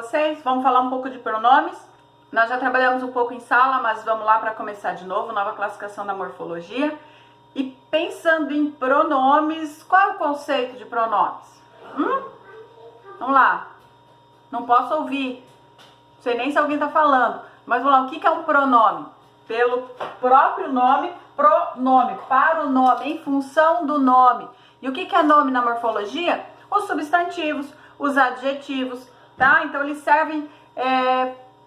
vocês? Vamos falar um pouco de pronomes. Nós já trabalhamos um pouco em sala, mas vamos lá para começar de novo, nova classificação da morfologia. E pensando em pronomes, qual é o conceito de pronomes? Vamos lá. Não posso ouvir. Não sei nem se alguém está falando. Mas vamos lá, o que é um pronome? Pelo próprio nome, pronome, para o nome, em função do nome. E o que é nome na morfologia? Os substantivos, os adjetivos, tá? Então eles servem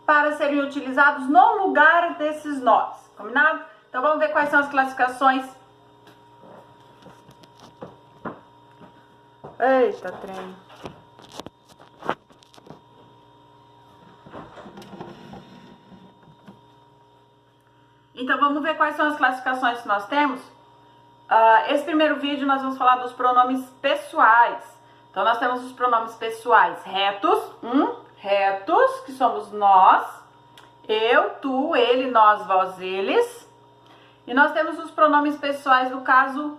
para serem utilizados no lugar desses nomes, combinado? Então vamos ver quais são as classificações. Eita, trem. Então vamos ver quais são as classificações que nós temos. Esse primeiro vídeo nós vamos falar dos pronomes pessoais. Então nós temos os pronomes pessoais retos, retos, que somos nós, eu, tu, ele, nós, vós, eles. E nós temos os pronomes pessoais do caso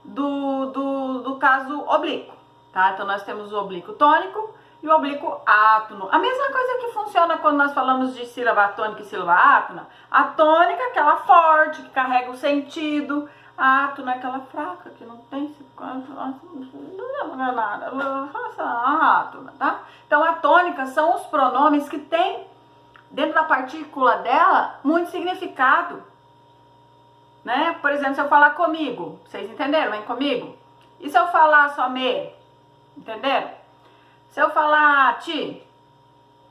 do caso oblíquo, tá? Então nós temos o oblíquo tônico e o oblíquo átono. A mesma coisa que funciona quando nós falamos de sílaba tônica e sílaba átona. A tônica é aquela forte, que carrega o sentido. A átona é aquela fraca, que não tem... Não é nada. A átona, tá? Então a tônica são os pronomes que têm, dentro da partícula dela, muito significado. Né? Por exemplo, se eu falar comigo, vocês entenderam? Vem comigo. E se eu falar só me? Entenderam? Se eu falar ti,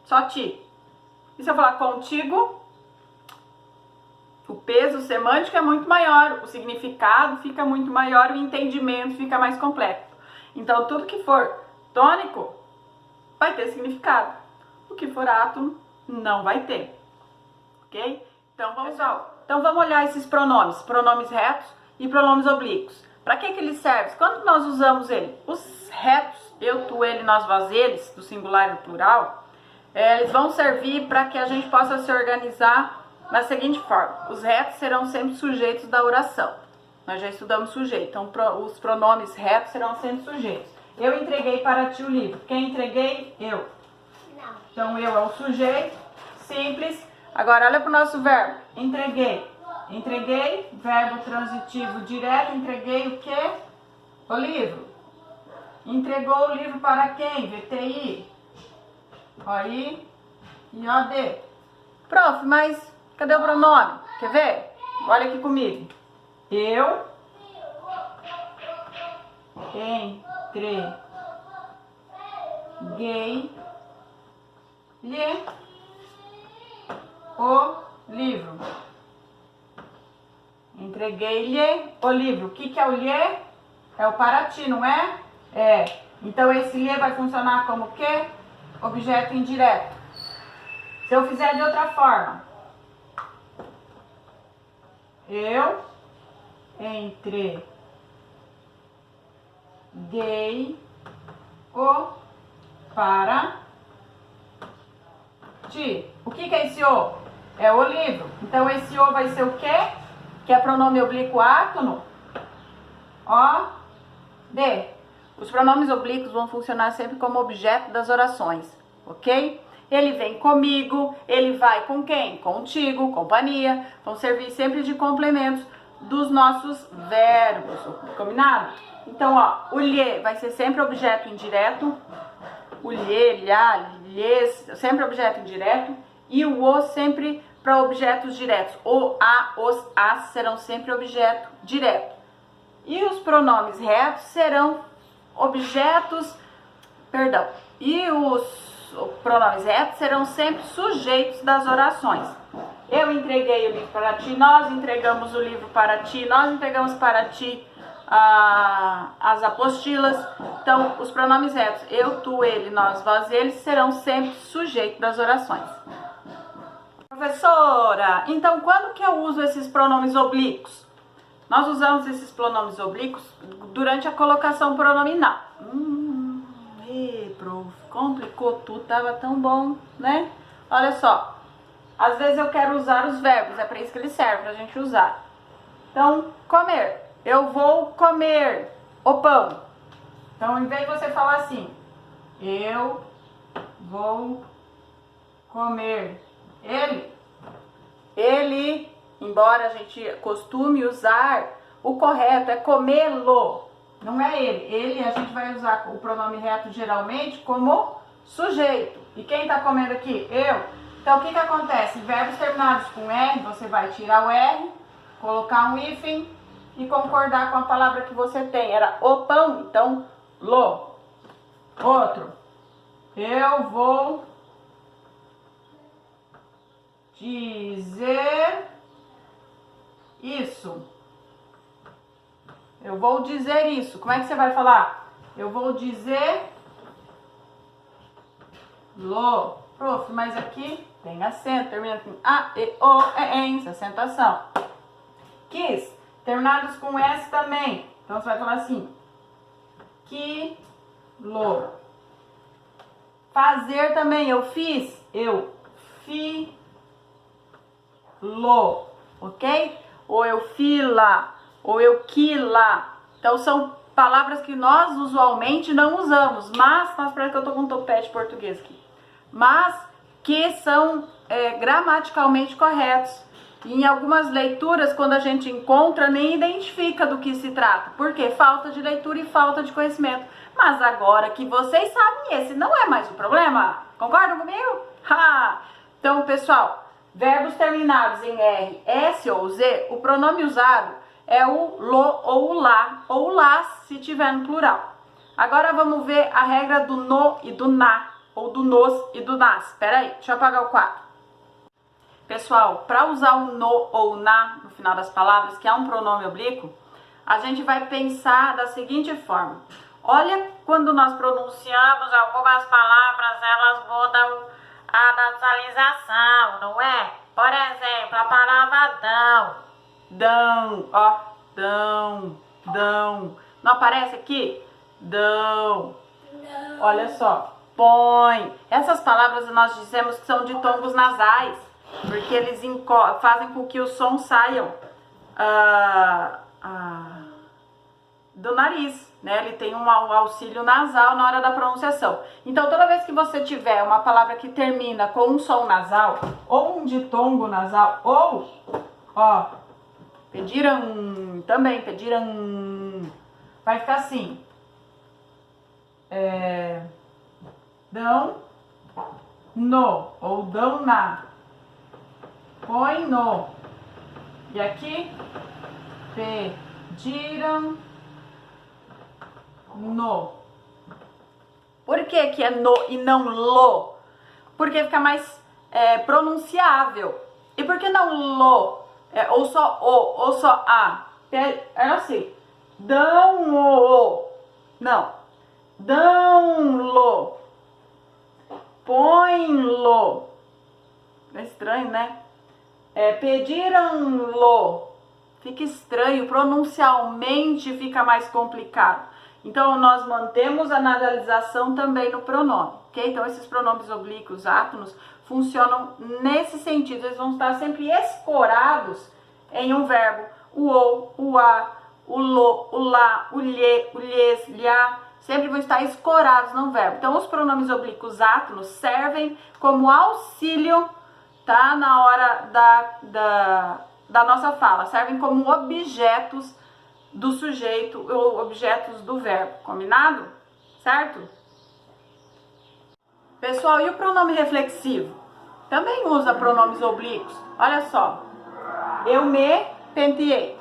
só ti. E se eu falar contigo, o peso semântico é muito maior, o significado fica muito maior, o entendimento fica mais complexo. Então, tudo que for tônico vai ter significado. O que for átono não vai ter. Ok? Então, vamos olhar esses pronomes. Pronomes retos e pronomes oblíquos. Para que eles servem? Quando nós usamos ele? Os retos, eu, tu, ele, nós, vós, eles, do singular e do plural, eles vão servir para que a gente possa se organizar da seguinte forma. Os retos serão sempre sujeitos da oração. Nós já estudamos sujeito. Então, os pronomes retos serão sempre sujeitos. Eu entreguei para ti o livro. Quem entreguei? Eu. Não. Então, eu é o sujeito. Simples. Agora, olha para o nosso verbo. Entreguei. Entreguei, verbo transitivo direto. Entreguei o quê? O livro. Entregou o livro para quem? VTI. OI e OD. Prof, mas cadê o pronome? Quer ver? Olha aqui comigo. Eu entreguei-lhe o livro. Entreguei-lhe o livro. O que é o lhe? É o para ti, não é? É. Então esse lhe vai funcionar como o quê? Objeto indireto. Se eu fizer de outra forma. Eu entreguei o para ti. O que é esse o? É o livro. Então esse o vai ser o quê? Que é pronome oblíquo átono. O, D. Os pronomes oblíquos vão funcionar sempre como objeto das orações, ok? Ele vem comigo, ele vai com quem? Contigo, companhia. Vão servir sempre de complementos dos nossos verbos, combinado? Então, ó, o lhe vai ser sempre objeto indireto. O lhe, lhá, lhes, sempre objeto indireto. E o o sempre para objetos diretos. O, a, os, as serão sempre objeto direto. E os pronomes retos serão objetos, e os pronomes retos serão sempre sujeitos das orações. Eu entreguei o livro para ti, nós entregamos o livro para ti, nós entregamos para ti as apostilas. Então, os pronomes retos, eu, tu, ele, nós, vós, eles, serão sempre sujeitos das orações. Professora, então quando que eu uso esses pronomes oblíquos? Nós usamos esses pronomes oblíquos durante a colocação pronominal. Prof, complicou tudo, tava tão bom, né? Olha só, às vezes eu quero usar os verbos, é para isso que eles servem, pra gente usar. Então, comer. Eu vou comer o pão. Então, em vez de você falar assim, eu vou comer. Ele, embora a gente costume usar, o correto é comê-lo. Não é ele. Ele a gente vai usar o pronome reto geralmente como sujeito. E quem tá comendo aqui? Eu. Então o que acontece? Verbos terminados com R, você vai tirar o R, colocar um hífen e concordar com a palavra que você tem. Era o pão, então lo. Outro. Eu vou dizer isso. Eu vou dizer isso. Como é que você vai falar? Eu vou dizer lo. Prof, mas aqui tem acento, termina com A, E, O, E, N, essa acentuação. Quis, terminados com S também. Então você vai falar assim. Quilo. Fazer também, eu fiz, eu fi lo, ok? Ou eu fila, ou eu quila. Então são palavras que nós usualmente não usamos, mas, parece que eu tô com um topete português aqui, mas que são gramaticalmente corretos. E em algumas leituras, quando a gente encontra, nem identifica do que se trata. Por quê? Falta de leitura e falta de conhecimento. Mas agora que vocês sabem, esse não é mais o problema. Concordam comigo? Ha! Então, pessoal, verbos terminados em R, S ou Z, o pronome usado é o lo ou o lá, ou o las, se tiver no plural. Agora vamos ver a regra do no e do na, ou do nos e do nas. Espera aí, deixa eu apagar o quadro. Pessoal, para usar o no ou o na no final das palavras, que é um pronome oblíquo, a gente vai pensar da seguinte forma. Olha, quando nós pronunciamos algumas palavras, elas mudam a nasalização, não é? Por exemplo, a palavra dão. Dão, ó, dão, dão. Não aparece aqui? Dão. Não. Olha só, põe. Essas palavras nós dizemos que são ditongos nasais, porque eles fazem com que os sons saiam do nariz, né? Ele tem um auxílio nasal na hora da pronunciação. Então, toda vez que você tiver uma palavra que termina com um som nasal, ou um ditongo nasal, ou, ó, pediram, também, pediram, vai ficar assim. Dão, no, ou dão na. Põe no. E aqui, pediram no. Por que é no e não lo? Porque fica mais pronunciável. E por que não lo? Ou só o, ou só a? É assim. Dão o. Não. Dão lo. Põe lo. É estranho, né? Pediram-lo. Fica estranho, pronuncialmente fica mais complicado. Então, nós mantemos a nasalização também no pronome, ok? Então, esses pronomes oblíquos, átonos, funcionam nesse sentido. Eles vão estar sempre escorados em um verbo. O ou, o a, o lo, o lá, o lhe, o lhes, lhá, sempre vão estar escorados no verbo. Então, os pronomes oblíquos átonos servem como auxílio, tá? Na hora da nossa fala, servem como objetos do sujeito ou objetos do verbo, combinado? Certo? Pessoal, e o pronome reflexivo? Também usa pronomes oblíquos. Olha só. Eu me penteei.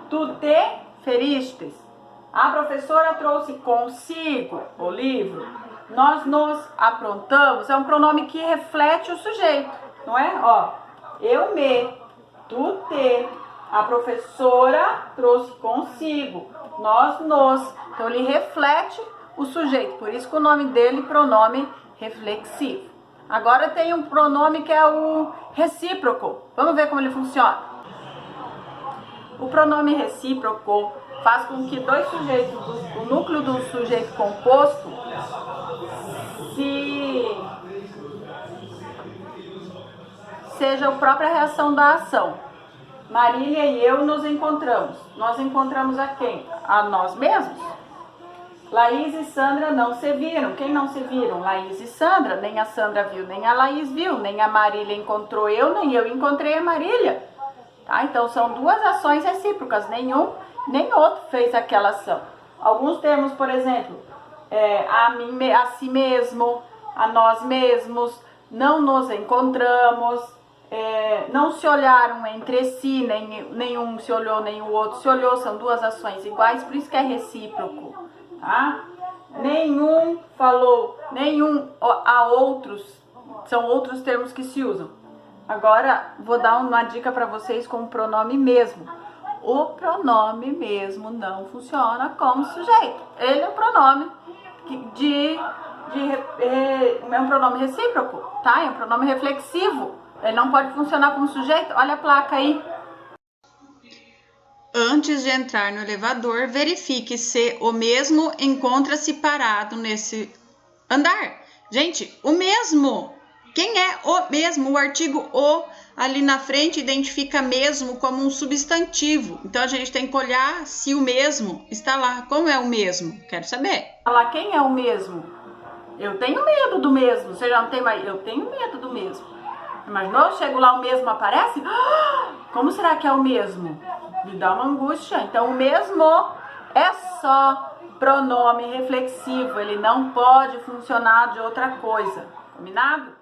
Tu te feristes. A professora trouxe consigo o livro. Nós nos aprontamos. É um pronome que reflete o sujeito, não é? Ó, eu me, tu te, a professora trouxe consigo, nós nos. Então ele reflete o sujeito, por isso que o nome dele é pronome reflexivo. Agora tem um pronome que é o recíproco. Vamos ver como ele funciona. O pronome recíproco faz com que dois sujeitos, o núcleo do sujeito composto, seja a própria reação da ação. Marília e eu nos encontramos. Nós encontramos a quem? A nós mesmos. Laís e Sandra não se viram. Quem não se viram? Laís e Sandra. Nem a Sandra viu, nem a Laís viu. Nem a Marília encontrou eu, nem eu encontrei a Marília. Tá? Então são duas ações recíprocas. Nenhum nem outro fez aquela ação. Alguns termos, por exemplo, a si mesmo, a nós mesmos, não nos encontramos, não se olharam entre si, nenhum se olhou, nem o outro se olhou, são duas ações iguais, por isso que é recíproco, tá? Nenhum falou, nenhum a outros, são outros termos que se usam. Agora, vou dar uma dica para vocês com o pronome mesmo. O pronome mesmo não funciona como sujeito. Ele é um pronome é um pronome recíproco, tá? É um pronome reflexivo. Ele não pode funcionar como sujeito. Olha a placa aí. Antes de entrar no elevador, verifique se o mesmo encontra-se parado nesse andar. Gente, o mesmo. Quem é o mesmo? O artigo o ali na frente identifica mesmo como um substantivo. Então a gente tem que olhar se o mesmo está lá. Como é o mesmo? Quero saber. Falar quem é o mesmo? Eu tenho medo do mesmo. Você já não tem mais? Eu tenho medo do mesmo. Imaginou? Eu chego lá, o mesmo aparece? Como será que é o mesmo? Me dá uma angústia. Então o mesmo é só pronome reflexivo. Ele não pode funcionar de outra coisa. Combinado?